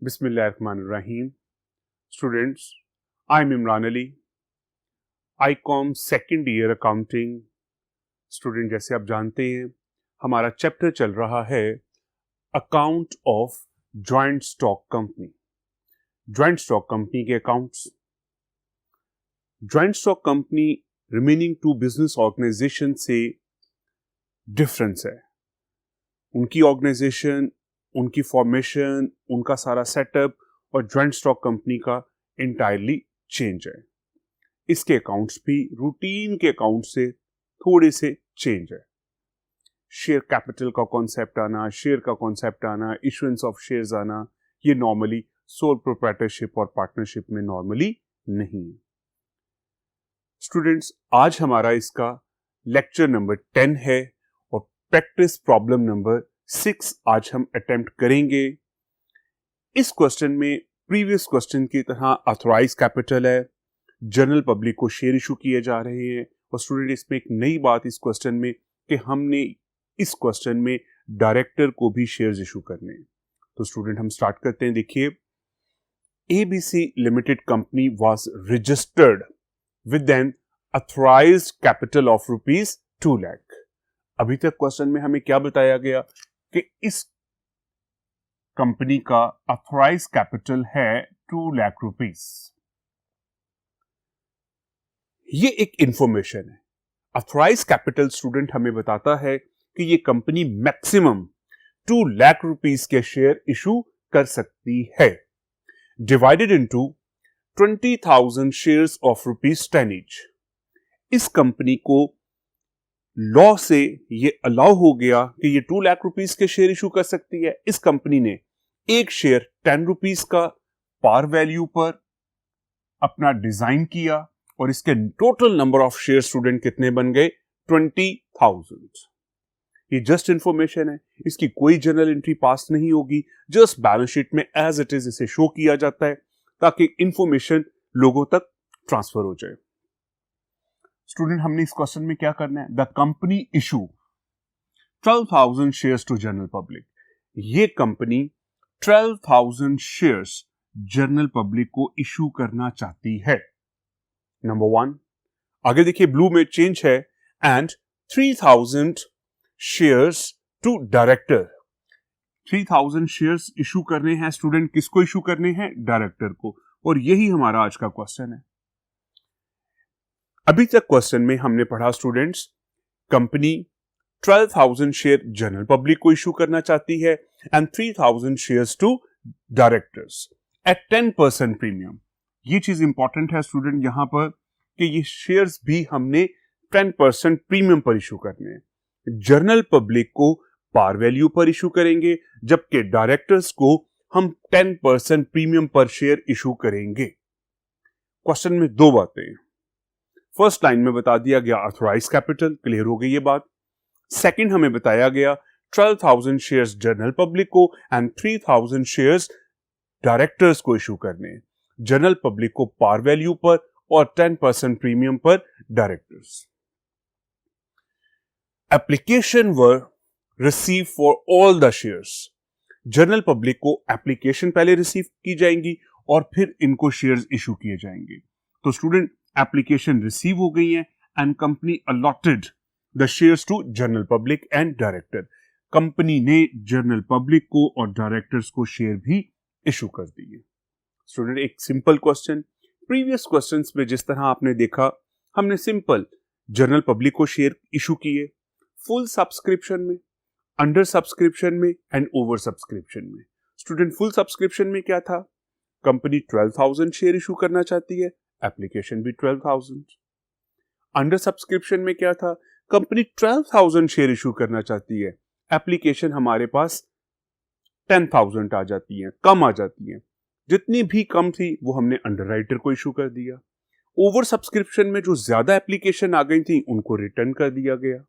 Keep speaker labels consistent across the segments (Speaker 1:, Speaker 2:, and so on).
Speaker 1: Bismillahirrahmanirrahim. Students, I'm Imran Ali. ICOM second year accounting student. जैसे आप जानते हैं हमारा चैप्टर चल रहा है account of joint stock company. Joint stock company के accounts. Joint stock company remaining to business organisation से डिफरेंस है। उनकी ऑर्गेनाइजेशन, उनकी फॉर्मेशन, उनका सारा सेटअप और जॉइंट स्टॉक कंपनी का इंटायरली चेंज है। इसके अकाउंट्स भी रूटीन के अकाउंट से थोड़े से चेंज है। शेयर कैपिटल का कॉन्सेप्ट आना, शेयर का कॉन्सेप्ट आना, इशुएंस ऑफ शेयर्स आना, ये नॉर्मली सोल प्रोप्राइटरशिप और पार्टनरशिप में नॉर्मली नहीं है। स्टूडेंट्स, आज हमारा इसका लेक्चर नंबर 10 है और प्रैक्टिस प्रॉब्लम नंबर 6 आज हम अटेम्प्ट करेंगे। इस क्वेश्चन में प्रीवियस क्वेश्चन की तरह ऑथराइज कैपिटल है, जनरल पब्लिक को शेयर इशू किए जा रहे हैं। और स्टूडेंट, इसमें एक नई बात इस क्वेश्चन में कि हमने इस क्वेश्चन में डायरेक्टर को भी शेयर्स इशू करने हैं। तो स्टूडेंट, हम स्टार्ट करते हैं। देखिए, ABC limited company was registered with N authorised capital of ₹2 lakh. अभी तक क्वेश्चन में हमें क्या बताया गया कि इस कंपनी का ऑथराइज कैपिटल है ₹2 लाख। ये एक इंफॉर्मेशन है। ऑथराइज कैपिटल स्टूडेंट हमें बताता है कि ये कंपनी मैक्सिमम ₹2 लाख के शेयर इशू कर सकती है, divided into 20,000 shares of ₹10 each. इस कंपनी को लॉ से ये अलाउ हो गया कि ये ₹2 लाख के शेयर इशू कर सकती है। इस कंपनी ने एक शेयर ₹10 का पार वैल्यू पर अपना डिजाइन किया और इसके total number of share student कितने बन गए? 20,000। ये जस्ट इंफॉर्मेशन है, इसकी कोई जर्नल एंट्री पास नहीं होगी। जस्ट बैलेंस शीट में एज इट इज इसे शो किया जाता है ताकि इंफॉर्मेशन लोगों तक ट्रांसफर हो जाए। स्टूडेंट, हमने इस क्वेश्चन में क्या करना है? The company issue 12,000 shares to general public. ये कंपनी 12,000 शेयर्स जनरल पब्लिक को इशू करना चाहती है। नंबर 1। आगे देखिए, ब्लू में चेंज है, and 3,000 shares to director. 3,000 shares issue करने हैं स्टूडेंट। किसको इशू करने हैं? डायरेक्टर को। और यही हमारा आज का क्वेश्चन है। अभी तक क्वेश्चन में हमने पढ़ा students, company 12,000 share general public को इशू करना चाहती है and 3,000 shares to directors at 10% premium. ये चीज इंपॉर्टेंट है स्टूडेंट यहां पर कि ये शेयर्स भी हमने 10% प्रीमियम पर इशू करने हैं। जनरल पब्लिक को पार वैल्यू पर इशू करेंगे, जबकि डायरेक्टर्स को हम 10% प्रीमियम पर शेयर इशू करेंगे। क्वेश्चन में दो बातें। फर्स्ट लाइन में बता दिया गया ऑथराइज कैपिटल, क्लियर हो गई ये बात। सेकंड, हमें बताया गया 12,000 शेयर्स जनरल पब्लिक को एंड 3,000 शेयर्स डायरेक्टर्स को इशू करने हैं। जनरल पब्लिक को पार वैल्यू पर और 10% प्रीमियम पर directors. Application were receive for all the shares. General public को एप्लीकेशन पहले रिसीव की जाएंगी और फिर इनको शेयर्स इशू किए जाएंगे। तो स्टूडेंट, एप्लीकेशन रिसीव हो गई है and company allotted the shares to general public and director. Company ने जनरल पब्लिक को और डायरेक्टर्स को शेयर भी इशू कर दिए। स्टूडेंट, एक सिंपल क्वेश्चन। प्रीवियस क्वेश्चंस में जिस तरह आपने देखा, हमने सिंपल जनरल पब्लिक को शेयर इशू किए फुल सब्सक्रिप्शन में, अंडर सब्सक्रिप्शन में एंड ओवर सब्सक्रिप्शन में। स्टूडेंट, फुल सब्सक्रिप्शन में क्या था? कंपनी 12,000 शेयर इशू करना चाहती है, एप्लीकेशन भी 12,000। अंडर सब्सक्रिप्शन में क्या था? कंपनी 12,000 शेयर इशू करना चाहती है, एप्लीकेशन हमारे पास 10,000 आ जाती है, कम आ जाती है। जितनी भी कम थी वो हमने अंडरराइटर को इशू कर दिया। ओवर सब्सक्रिप्शन में जो ज्यादा एप्लीकेशन आ गई थी उनको रिटर्न कर दिया गया।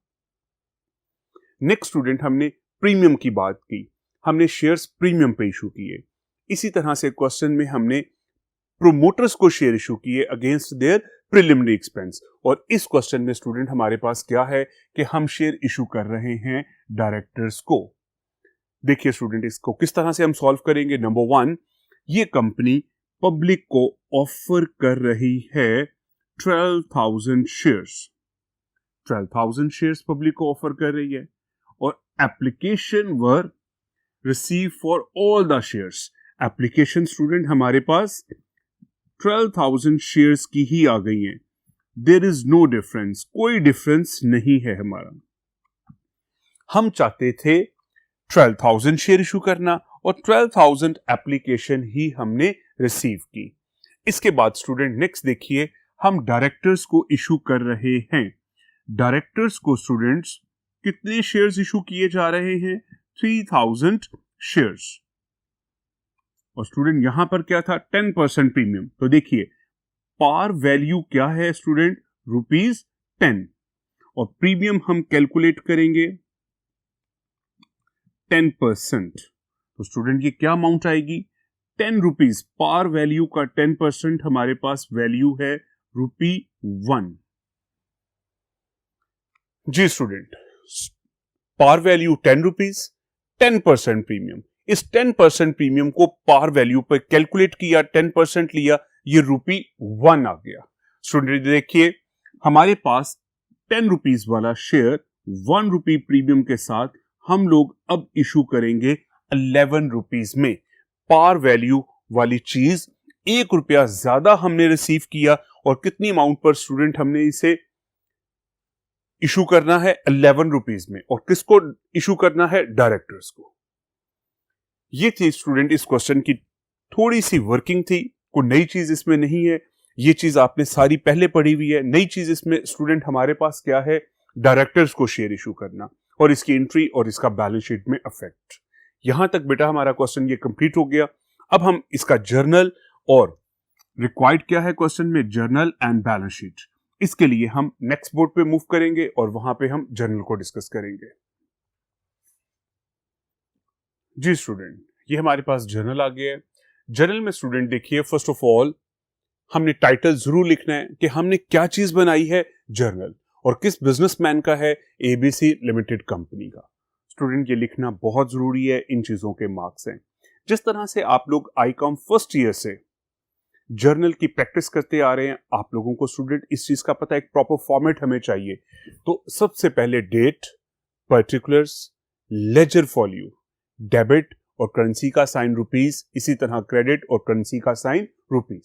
Speaker 1: नेक्स्ट स्टूडेंट, हमने प्रीमियम की बात की, हमने शेयर्स प्रीमियम पे इशू किए। इसी तरह से क्वेश्चन में हमने प्रोमोटर्स को शेयर इशू किए अगेंस्ट देयर प्रिलिमिनरी एक्सपेंस। और इस क्वेश्चन में स्टूडेंट हमारे पास क्या है कि हम शेयर इशू कर रहे हैं डायरेक्टर्स को। देखिए स्टूडेंट, इसको किस तरह से हम सॉल्व करेंगे। नंबर 1, ये कंपनी पब्लिक को ऑफर कर रही है 12,000 शेयर्स। 12,000 शेयर्स पब्लिक को ऑफर कर रही है और application were receive for all the shares. Application student हमारे पास 12,000 शेयर्स की ही आ गई हैं। देयर इज नो डिफरेंस, कोई डिफरेंस नहीं है हमारा। हम चाहते थे 12,000 शेयर इशू करना और 12,000 एप्लीकेशन ही हमने रिसीव की। इसके बाद स्टूडेंट नेक्स्ट देखिए, हम डायरेक्टर्स को इशू कर रहे हैं। डायरेक्टर्स को स्टूडेंट्स कितने शेयर्स इशू किए जा रहे हैं? 3,000 शेयर्स। और स्टूडेंट यहां पर क्या था? 10% प्रीमियम। तो देखिए पार वैल्यू क्या है स्टूडेंट? ₹10 और प्रीमियम हम कैलकुलेट करेंगे 10%। तो स्टूडेंट ये क्या अमाउंट आएगी? ₹10। पार वैल्यू का 10% हमारे पास वैल्यू है ₹1। जी स्टूडेंट, पार वैल्यू ₹10, 10% प्रीमियम। इस 10% प्रीमियम को पार वैल्यू पर कैलकुलेट किया, 10% लिया, ये ₹1 आ गया। स्टूडेंट देखिए हमारे पास ₹10 वाला शेयर ₹1 प्रीमियम के साथ हम लोग अब इशू करेंगे ₹11 में। पार वैल्यू वाली चीज ₹1 ज्यादा हमने रिसीव किया और कितनी अमाउंट पर स्टूडेंट हमने इसे इशू करना है? ₹11 में। और किसको इशू करना है? डायरेक्टर्स को। ये थी स्टूडेंट इस क्वेश्चन की थोड़ी सी वर्किंग थी, कोई नई चीज इसमें नहीं है, ये चीज आपने सारी पहले पढ़ी हुई है। नई चीज इसमें स्टूडेंट हमारे पास क्या है? डायरेक्टर्स को शेयर इशू करना और इसकी एंट्री और इसका बैलेंस शीट में इफेक्ट। यहां तक बेटा हमारा क्वेश्चन ये कंप्लीट हो गया। अब हम इसका जर्नल और रिक्वायर्ड क्या है क्वेश्चन में? Journal and balance sheet. इसके लिए हम नेक्स्ट बोर्ड पे मूव करेंगे और वहां पे हम जर्नल को डिस्कस करेंगे। जी स्टूडेंट, ये हमारे पास जर्नल आ गया है। जर्नल में स्टूडेंट देखिए फर्स्ट ऑफ ऑल हमने टाइटल जरूर लिखना है कि हमने क्या चीज बनाई है, जर्नल, और किस बिजनेसमैन का है, एबीसी लिमिटेड कंपनी का। स्टूडेंट ये लिखना बहुत जरूरी है, इन चीजों के मार्क्स हैं। जिस तरह से आप लोग आईकॉम फर्स्ट ईयर से जर्नल की प्रैक्टिस करते आ रहे हैं, आप लोगों को स्टूडेंट इस चीज का पता है, एक प्रॉपर फॉर्मेट हमें चाहिए। तो सबसे पहले date, particulars, ledger value, debit और करेंसी का साइन ₹, इसी तरह क्रेडिट और करेंसी का साइन ₹।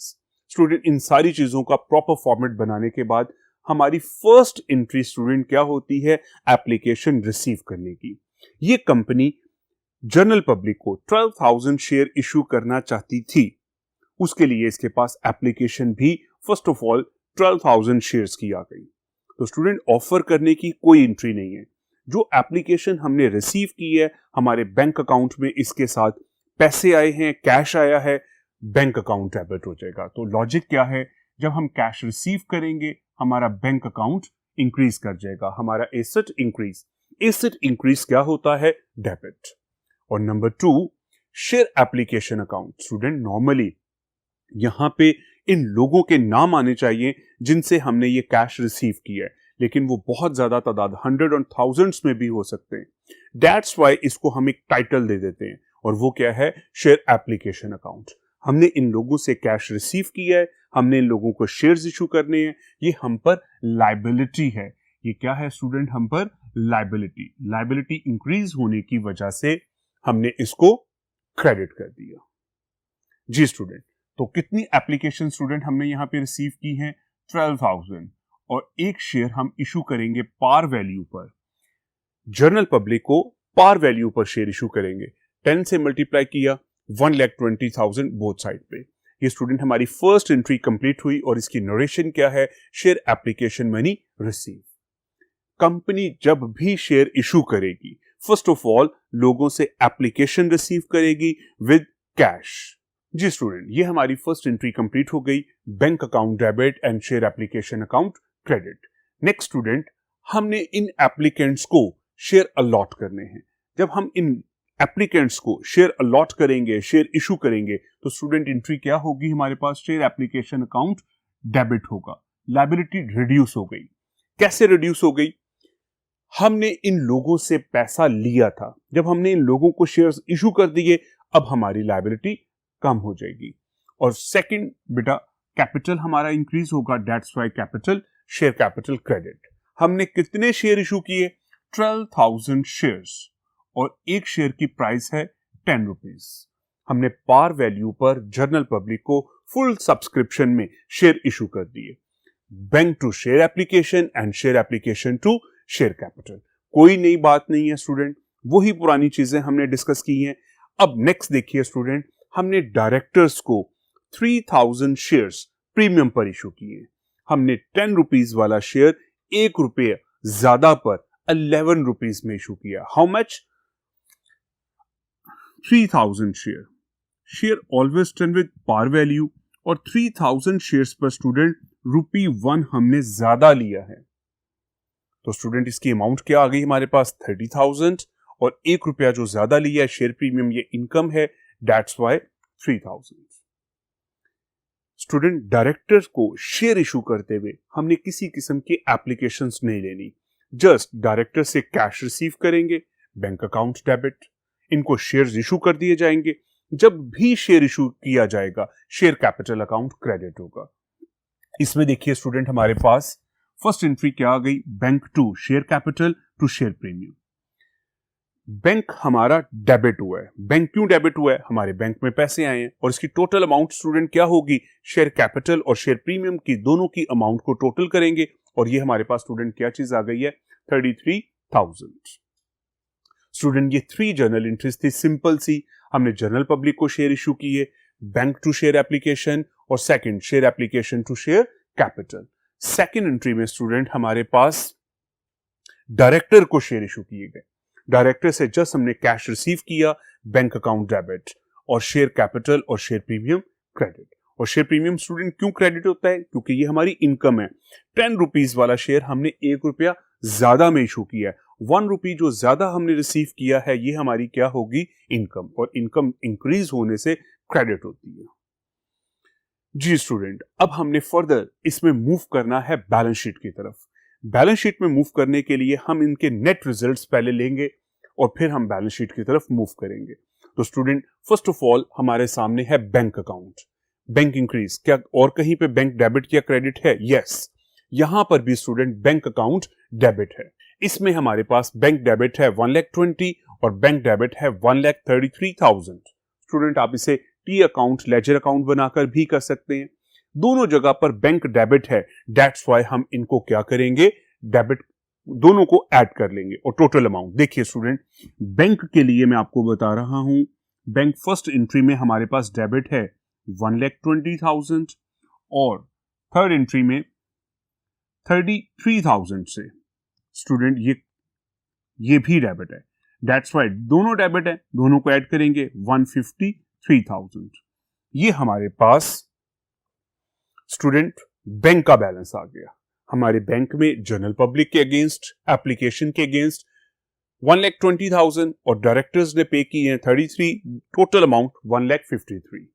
Speaker 1: स्टूडेंट इन सारी चीजों का प्रॉपर फॉर्मेट बनाने के बाद हमारी फर्स्ट एंट्री स्टूडेंट क्या होती है? एप्लीकेशन रिसीव करने की। ये कंपनी जनरल पब्लिक को 12,000 शेयर इशू करना चाहती थी। उसके लिए इसके पास एप्लीकेशन भी फर्स्ट ऑफ ऑल 12,000 शेयर्स की आ गई। तो स्टूडेंट ऑफर करने की कोई एंट्री नहीं है। जो एप्लीकेशन हमने रिसीव की है हमारे बैंक अकाउंट में, इसके साथ पैसे आए हैं, कैश आया है, बैंक अकाउंट डेबिट हो जाएगा। तो लॉजिक क्या है? जब हम कैश रिसीव करेंगे हमारा बैंक अकाउंट इंक्रीज कर जाएगा, हमारा एसेट इंक्रीज। एसेट इंक्रीज क्या होता है? डेबिट। और number 2 share application account. Student normally यहां पे इन लोगों के नाम आने चाहिए जिनसे हमने ये कैश रिसीव किया है, लेकिन वो बहुत ज्यादा तादाद 100 और 1000s में भी हो सकते हैं। दैट्स वाई इसको हम एक टाइटल दे देते हैं और वो क्या है? Share application account. हमने इन लोगों से कैश रिसीव किया है, हमने इन लोगों को शेयर्स इशू करने हैं, ये हम पर लायबिलिटी है। ये क्या है स्टूडेंट? हम पर लायबिलिटी। लायबिलिटी इंक्रीज होने की वजह से हमने इसको क्रेडिट कर दिया। जी स्टूडेंट, तो कितनी एप्लीकेशन स्टूडेंट हमने यहां पे रिसीव की हैं? 12,000। और एक शेयर हम इशू करेंगे पार वैल्यू पर। जनरल पब्लिक को पार वैल्यू पर शेयर इशू करेंगे। 10 से मल्टीप्लाई किया, 1,20,000 बोथ साइड पे। ये स्टूडेंट हमारी फर्स्ट एंट्री कंप्लीट हुई और इसकी नरेशन क्या है? Share application money receive. Company जब भी शेयर इशू करेगी फर्स्ट ऑफ ऑल लोगों से एप्लीकेशन रिसीव करेगी विद कैश। जी स्टूडेंट, ये हमारी फर्स्ट एंट्री कंप्लीट हो गई, bank account debit and share application account credit. Next student, हमने इन एप्लीकेंट्स को शेयर अलॉट करने हैं। जब हम इन एप्लीकेंट्स को शेयर अलॉट करेंगे, शेयर इशू करेंगे, तो स्टूडेंट एंट्री क्या होगी हमारे पास? शेयर एप्लीकेशन अकाउंट डेबिट होगा। लायबिलिटी रिड्यूस हो गई। कैसे रिड्यूस हो गई? हमने इन लोगों से पैसा लिया था, जब हमने इन लोगों को शेयर्स इशू कर दिए, अब हमारी लायबिलिटी कम हो जाएगी। और सेकंड बेटा कैपिटल हमारा इंक्रीज होगा, that's why capital, share capital credit. हमने कितने शेयर इशू किए? 12,000 शेयर्स, और एक शेयर की प्राइस है 10 रुपीज। हमने पार वैल्यू पर जनरल पब्लिक को फुल सब्सक्रिप्शन में शेयर इशू कर दिए। Bank to share application and share application to share capital. कोई नई बात नहीं है स्टूडेंट, वही पुरानी चीजें हमने डिस्कस की हैं। अब नेक्स्ट देखिए स्टूडेंट, हमने डायरेक्टर्स को 3000 शेयर्स प्रीमियम पर इशू किए। हमने 10 रुपीज वाला शेयर 1 रुपये ज्यादा पर 11 रुपीज में इशू किया। How much? 3000 share always turn with par value, और 3000 शेयर्स पर स्टूडेंट ₹1 हमने ज्यादा लिया है। तो स्टूडेंट इसकी अमाउंट क्या आ गई हमारे पास? 30,000, और 1 रुपया जो ज्यादा लिया है शेयर प्रीमियम, ये इनकम है, दैट्स वाई 3000। स्टूडेंट डायरेक्टर्स को शेयर इशू करते हुए हमने किसी किस्म की एप्लीकेशंस नहीं लेनी, जस्ट डायरेक्टर से कैश रिसीव करेंगे, बैंक अकाउंट डेबिट, इनको शेयर्स इशू कर दिए जाएंगे। जब भी शेयर इशू किया जाएगा शेयर कैपिटल अकाउंट क्रेडिट होगा। इसमें देखिए स्टूडेंट हमारे पास फर्स्ट एंट्री क्या आ गई? Bank to share capital to share premium. Bank हमारा डेबिट हुआ है। बैंक क्यों डेबिट हुआ है? हमारे बैंक में पैसे आए हैं, और इसकी टोटल अमाउंट स्टूडेंट क्या होगी? शेयर कैपिटल और शेयर प्रीमियम की दोनों की अमाउंट को टोटल करेंगे, और ये हमारे पास स्टूडेंट क्या चीज आ गई है? 33,000। स्टूडेंट ये 3 जर्नल एंट्रीज थी, सिंपल सी। हमने जनरल पब्लिक को शेयर इशू किए, बैंक टू शेयर एप्लीकेशन, और second share application to share capital. Second entry में स्टूडेंट हमारे पास डायरेक्टर को शेयर इशू किए गए। डायरेक्टर से जस्ट हमने कैश रिसीव किया, बैंक अकाउंट डेबिट, और शेयर कैपिटल और शेयर प्रीमियम क्रेडिट। और शेयर प्रीमियम स्टूडेंट क्यों क्रेडिट होता है? क्योंकि ये हमारी इनकम है। 10 रुपीज वाला शेयर हमने 1 रुपया ज्यादा में इशू किया है। 1 रुपी जो ज्यादा हमने रिसीव किया है, ये हमारी क्या होगी? इनकम, और इनकम इंक्रीज होने से क्रेडिट होती है। जी स्टूडेंट, अब हमने फर्दर इसमें मूव करना है बैलेंस शीट की तरफ। बैलेंस शीट में मूव करने के लिए हम इनके नेट रिजल्ट्स पहले लेंगे, और फिर हम बैलेंस शीट की तरफ मूव करेंगे। तो स्टूडेंट फर्स्ट ऑफ ऑल हमारे सामने है बैंक अकाउंट। बैंक इंक्रीज, क्या और कहीं पे बैंक डेबिट या क्रेडिट है? यस, यहां पर भी स्टूडेंट बैंक अकाउंट डेबिट है। इसमें हमारे पास बैंक डेबिट है 1,20,000 और बैंक डेबिट है 1,33,000। स्टूडेंट आप इसे टी अकाउंट, लेजर अकाउंट बनाकर भी कर सकते हैं। दोनों जगह पर बैंक डेबिट है, दैट्स वाई हम इनको क्या करेंगे? डेबिट दोनों को ऐड कर लेंगे, और टोटल अमाउंट देखिए स्टूडेंट, बैंक के लिए मैं आपको बता रहा हूं, बैंक फर्स्ट एंट्री में हमारे पास डेबिट है 1,20,000, और थर्ड एंट्री में 33,000 से स्टूडेंट ये भी डेबिट है, दैट्स वाई दोनों डेबिट है, दोनों को ऐड करेंगे 153,000। ये हमारे पास स्टूडेंट बैंक का बैलेंस आ गया। हमारे बैंक में जनरल पब्लिक के अगेंस्ट, एप्लीकेशन के अगेंस्ट 1,20,000, और डायरेक्टर्स ने पे की है 33, टोटल अमाउंट 1,53,000।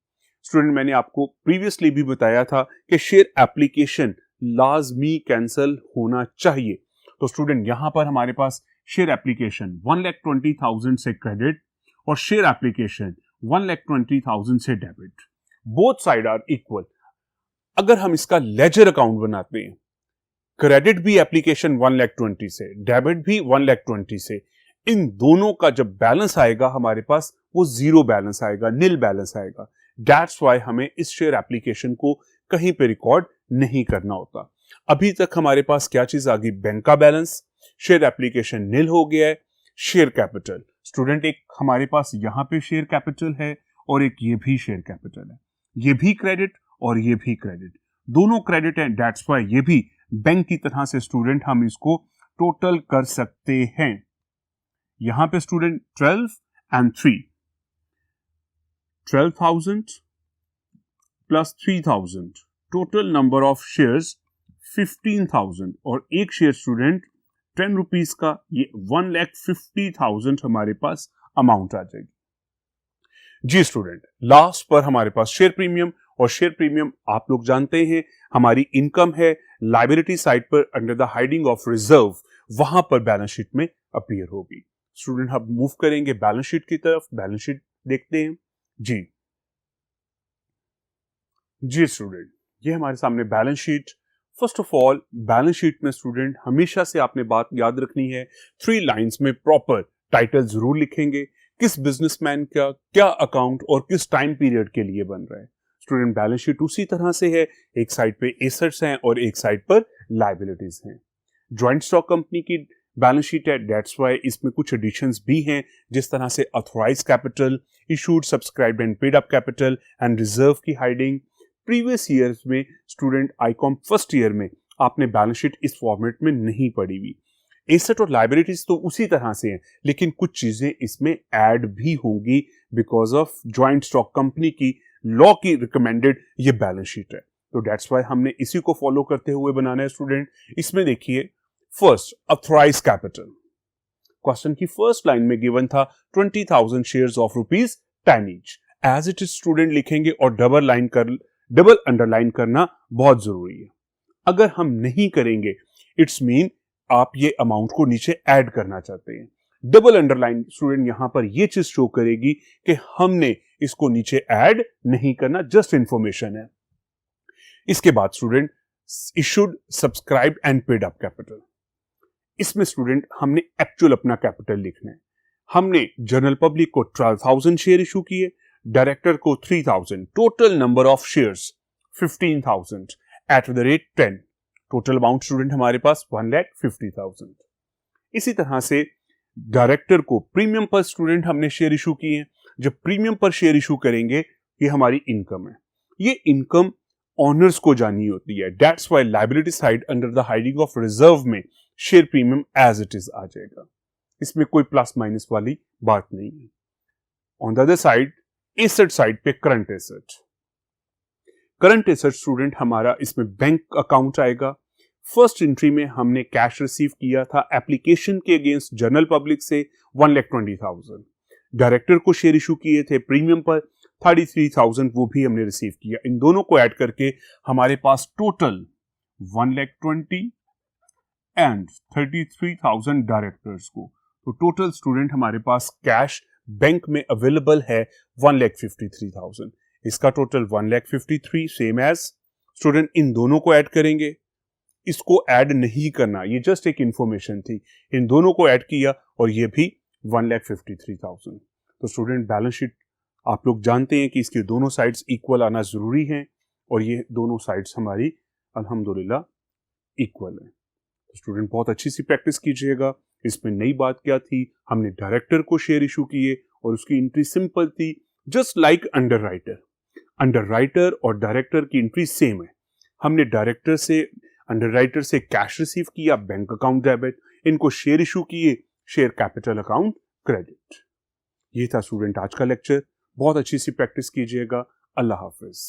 Speaker 1: स्टूडेंट मैंने आपको प्रीवियसली भी बताया था कि शेयर एप्लीकेशन लाजमी कैंसिल होना चाहिए। तो स्टूडेंट यहां पर हमारे पास शेयर एप्लीकेशन 1,20,000 से क्रेडिट, और शेयर एप्लीकेशन 1,20,000 से debit. Both side are equal. अगर हम इसका लेजर अकाउंट बनाते हैं, क्रेडिट भी एप्लीकेशन 1,20,000 से, डेबिट भी 1,20,000 से, इन दोनों का जब बैलेंस आएगा हमारे पास, वो जीरो बैलेंस आएगा, नील बैलेंस आएगा। दैट्स वाई हमें इस शेयर एप्लीकेशन को कहीं पे रिकॉर्ड नहीं करना होता। अभी तक हमारे पास क्या चीज आ गई? बैंक का बैलेंस, शेयर एप्लीकेशन नील हो गया है, शेयर कैपिटल। स्टूडेंट एक हमारे पास यहां पे शेयर कैपिटल है, और एक ये भी शेयर कैपिटल है। ये भी क्रेडिट और ये भी क्रेडिट, दोनों क्रेडिट है, दैट्स वाई ये भी बैंक की तरह से स्टूडेंट हम इसको टोटल कर सकते हैं। यहां पे student 12 and 3, 12,000 plus 3,000, total number of shares 15,000, और एक शेयर स्टूडेंट 10 रुपीज का, ये 1,50,000 हमारे पास अमाउंट आ जाएगी। जी स्टूडेंट, लास्ट पर हमारे पास शेयर प्रीमियम, और शेयर प्रीमियम आप लोग जानते हैं हमारी इनकम है। लायबिलिटी साइड पर under the heading of reserve, वहां पर बैलेंस शीट में अपीयर होगी। स्टूडेंट हम मूव करेंगे बैलेंस शीट की तरफ। बैलेंस शीट देखते हैं जी। जी स्टूडेंट, ये हमारे सामने balance sheet. First of all balance sheet में स्टूडेंट हमेशा से आपने बात याद रखनी है, 3 लाइंस में प्रॉपर टाइटल जरूर लिखेंगे, किस बिजनेसमैन का क्या अकाउंट और किस टाइम पीरियड के लिए बन रहा है। स्टूडेंट बैलेंस शीट उसी तरह से है, एक साइड पे एसेट्स हैं और एक साइड पर लायबिलिटीज हैं। ज्वाइंट स्टॉक कंपनी की बैलेंस शीट है, दैट्स वाई इसमें कुछ एडिशंस भी हैं, जिस तरह से authorised capital, issued, subscribed and paid up capital and reserve की हाइडिंग। प्रीवियस ईयर्स में स्टूडेंट आईकॉम फर्स्ट ईयर में आपने बैलेंस शीट इस फॉर्मेट में नहीं पढ़ी हुई। एसेट और लायबिलिटीज तो उसी तरह से हैं, लेकिन कुछ चीजें इसमें ऐड भी होंगी because of joint stock company की लॉ की रिकमेंडेड ये बैलेंस शीट है। तो दैट्स वाई हमने इसी को फॉलो करते हुए बनाना है स्टूडेंट। इसमें देखिए, फर्स्ट ऑथराइज्ड कैपिटल, क्वेश्चन की फर्स्ट लाइन में गिवन था 20,000 shares of rupees 10 each. As it is student लिखेंगे और डबल अंडरलाइन करना बहुत जरूरी है। अगर हम नहीं करेंगे इट्स मीन आप ये अमाउंट को नीचे ऐड करना चाहते हैं। डबल अंडरलाइन स्टूडेंट यहां पर ये चीज शो करेगी कि हमने इसको नीचे ऐड नहीं करना, जस्ट इंफॉर्मेशन है। इसके बाद student issued, subscribe and paid up capital. इसमें स्टूडेंट हमने एक्चुअल अपना कैपिटल लिखना है। हमने जनरल पब्लिक को 12,000 शेयर इशू किए, डायरेक्टर को 3,000, total number of shares 15,000 at the rate 10। Total amount student हमारे पास 1,50,000। इसी तरह से डायरेक्टर को प्रीमियम पर स्टूडेंट हमने शेयर इशू किए हैं। जब प्रीमियम पर शेयर इशू करेंगे ये हमारी इनकम है, ये इनकम ऑनर्स को जानी होती है। That's why liability side under the heading of reserve में share premium as it is आ जाएगा, इसमें कोई प्लस माइनस वाली बात नहीं है। On the other side asset side पे करंट एसेट स्टूडेंट हमारा इसमें बैंक अकाउंट आएगा। फर्स्ट एंट्री में हमने कैश रिसीव किया था एप्लीकेशन के अगेंस्ट जनरल पब्लिक से 1,20,000। डायरेक्टर को शेयर इशू किए थे प्रीमियम पर 33,000, वो भी हमने रिसीव किया। इन दोनों को ऐड करके हमारे पास टोटल 1,20,000 एंड 33,000 डायरेक्टर्स को, तो टोटल स्टूडेंट हमारे पास कैश बैंक में अवेलेबल है 1,53,000। इसका टोटल 1,53,000 सेम एज स्टूडेंट इन दोनों को ऐड करेंगे। इसको ऐड नहीं करना, ये जस्ट एक इंफॉर्मेशन थी। इन दोनों को ऐड किया और ये भी 1,53,000। तो स्टूडेंट बैलेंस शीट आप लोग जानते हैं कि इसके दोनों साइड्स इक्वल आना जरूरी है और ये दोनों साइड्स हमारी अल्हम्दुलिल्लाह इक्वल है। तो स्टूडेंट बहुत अच्छी सी प्रैक्टिस कीजिएगा। इसमें नई बात क्या थी, हमने डायरेक्टर को शेयर इशू किए और उसकी एंट्री सिंपल थी, जस्ट लाइक अंडरराइटर और डायरेक्टर की एंट्री सेम है। हमने अंडरराइटर से कैश रिसीव किया, बैंक अकाउंट डेबिट, इनको शेयर इशू किए, शेयर कैपिटल अकाउंट क्रेडिट। ये था स्टूडेंट आज का लेक्चर। बहुत अच्छी सी प्रैक्टिस कीजिएगा। अल्लाह हाफिज।